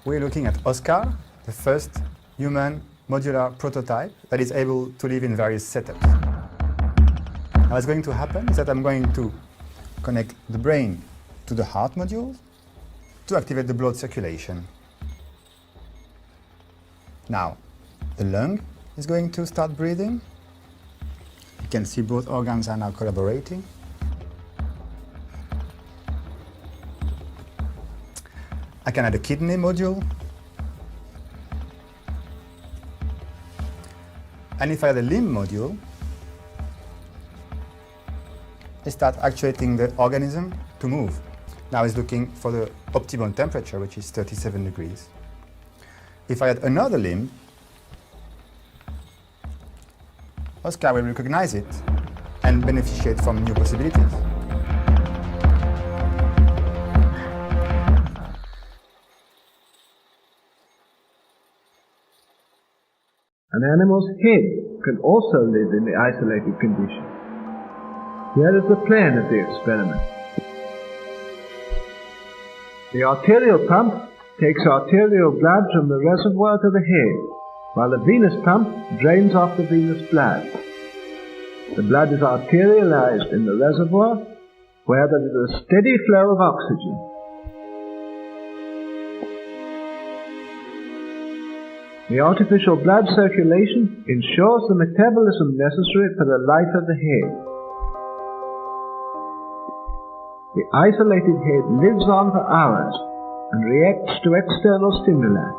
we're looking at Oscar, the first human modular prototype that is able to live in various setups. Now what's going to happen is that I'm going to connect the brain to the heart module to activate the blood circulation. Now, the lung is going to start breathing. You can see both organs are now collaborating. I can add a kidney module. And if I add a limb module, I start actuating the organism to move. Now it's looking for the optimal temperature, which is 37 degrees. If I add another limb, Oscar will recognize it and beneficiate from new possibilities. An animal's head can also live in the isolated condition. Here is the plan of the experiment. The arterial pump takes arterial blood from the reservoir to the head, while the venous pump drains off the venous blood. The blood is arterialized in the reservoir, where there is a steady flow of oxygen. The artificial blood circulation ensures the metabolism necessary for the life of the head. The isolated head lives on for hours and reacts to external stimuli.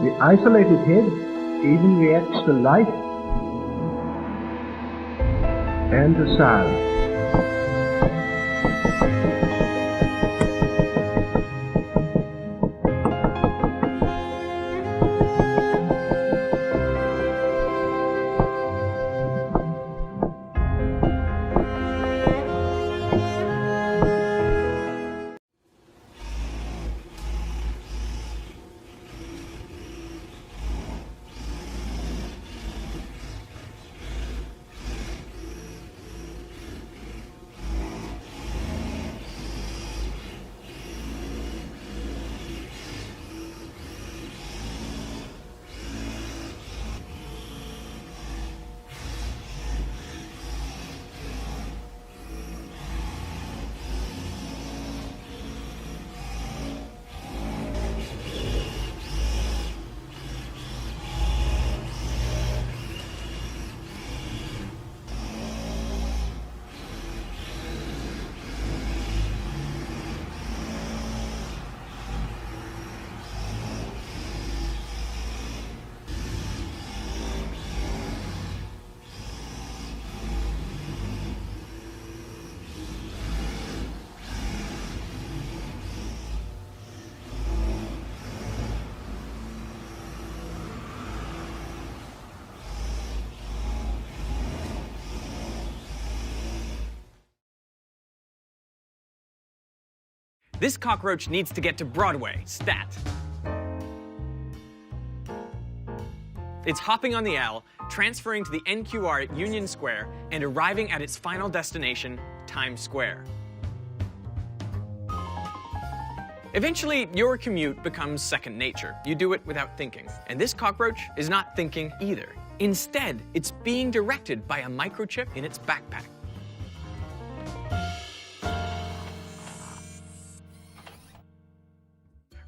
The isolated head even reacts to light and to sound. This cockroach needs to get to Broadway, stat. It's hopping on the L, transferring to the NQR at Union Square, and arriving at its final destination, Times Square. Eventually, your commute becomes second nature. You do it without thinking. And this cockroach is not thinking either. Instead, it's being directed by a microchip in its backpack.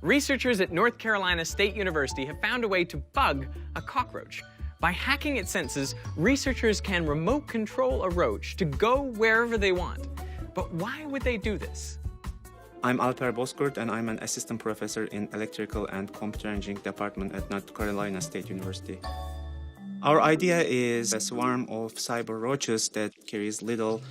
Researchers at North Carolina State University have found a way to bug a cockroach. By hacking its senses, researchers can remote control a roach to go wherever they want. But why would they do this? I'm Alper Bozkurt, and I'm an assistant professor in electrical and computer engineering department at North Carolina State University. Our idea is a swarm of cyber roaches that carries little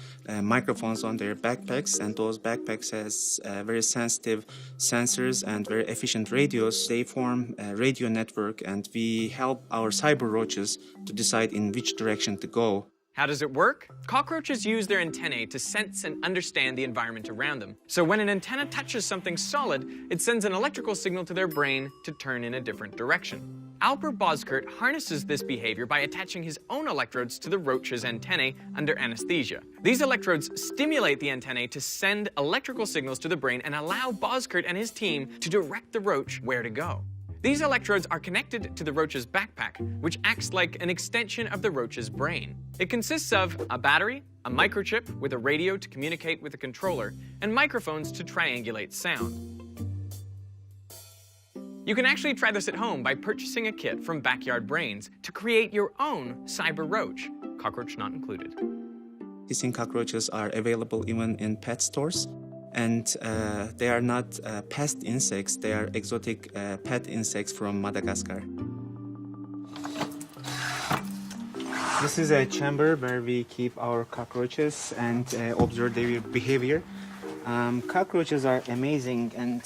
microphones on their backpacks, and those backpacks has very sensitive sensors and very efficient radios. They form a radio network, and we help our cyber roaches to decide in which direction to go. How does it work? Cockroaches use their antennae to sense and understand the environment around them. So when an antenna touches something solid, it sends an electrical signal to their brain to turn in a different direction. Albert Boskert harnesses this behavior by attaching his own electrodes to the roach's antennae under anesthesia. These electrodes stimulate the antennae to send electrical signals to the brain and allow Boskert and his team to direct the roach where to go. These electrodes are connected to the roach's backpack, which acts like an extension of the roach's brain. It consists of a battery, a microchip with a radio to communicate with a controller, and microphones to triangulate sound. You can actually try this at home by purchasing a kit from Backyard Brains to create your own cyber roach, cockroach not included. Hissing cockroaches are available even in pet stores. And they are not pest insects, they are exotic pet insects from Madagascar. This is a chamber where we keep our cockroaches and observe their behavior. Cockroaches are amazing, and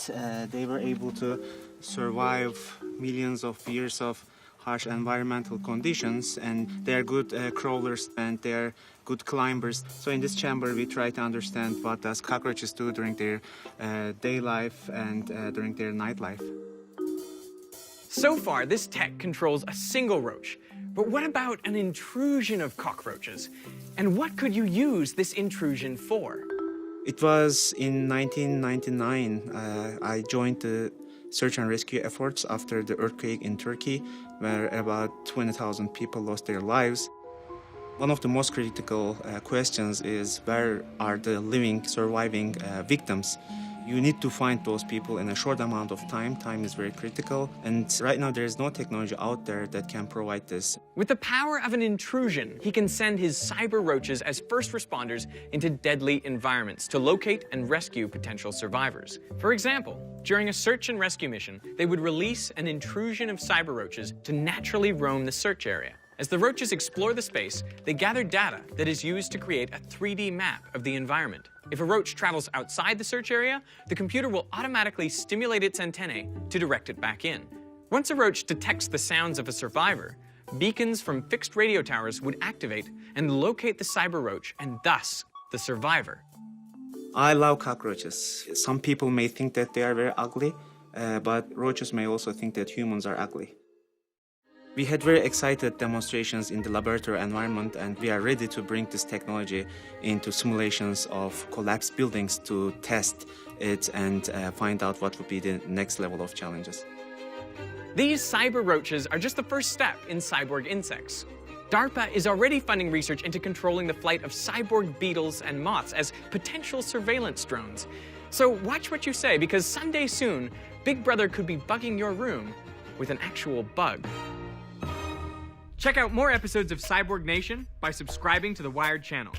they were able to survive millions of years of harsh environmental conditions, and they are good crawlers and they are good climbers. So in this chamber we try to understand what does cockroaches do during their day life and during their night life. So far, this tech controls a single roach. But what about an intrusion of cockroaches? And what could you use this intrusion for? It was in 1999 I joined the search and rescue efforts after the earthquake in Turkey, where about 20,000 people lost their lives. One of the most critical questions is, where are the living, surviving victims? You need to find those people in a short amount of time. Time is very critical, and right now there is no technology out there that can provide this. With the power of an intrusion, he can send his cyber roaches as first responders into deadly environments to locate and rescue potential survivors. For example, during a search and rescue mission, they would release an intrusion of cyber roaches to naturally roam the search area. As the roaches explore the space, they gather data that is used to create a 3D map of the environment. If a roach travels outside the search area, the computer will automatically stimulate its antennae to direct it back in. Once a roach detects the sounds of a survivor, beacons from fixed radio towers would activate and locate the cyber roach and thus the survivor. I love cockroaches. Some people may think that they are very ugly, but roaches may also think that humans are ugly. We had very excited demonstrations in the laboratory environment, and we are ready to bring this technology into simulations of collapsed buildings to test it and find out what would be the next level of challenges. These cyber roaches are just the first step in cyborg insects. DARPA is already funding research into controlling the flight of cyborg beetles and moths as potential surveillance drones. So watch what you say, because someday soon, Big Brother could be bugging your room with an actual bug. Check out more episodes of Cyborg Nation by subscribing to the Wired channel.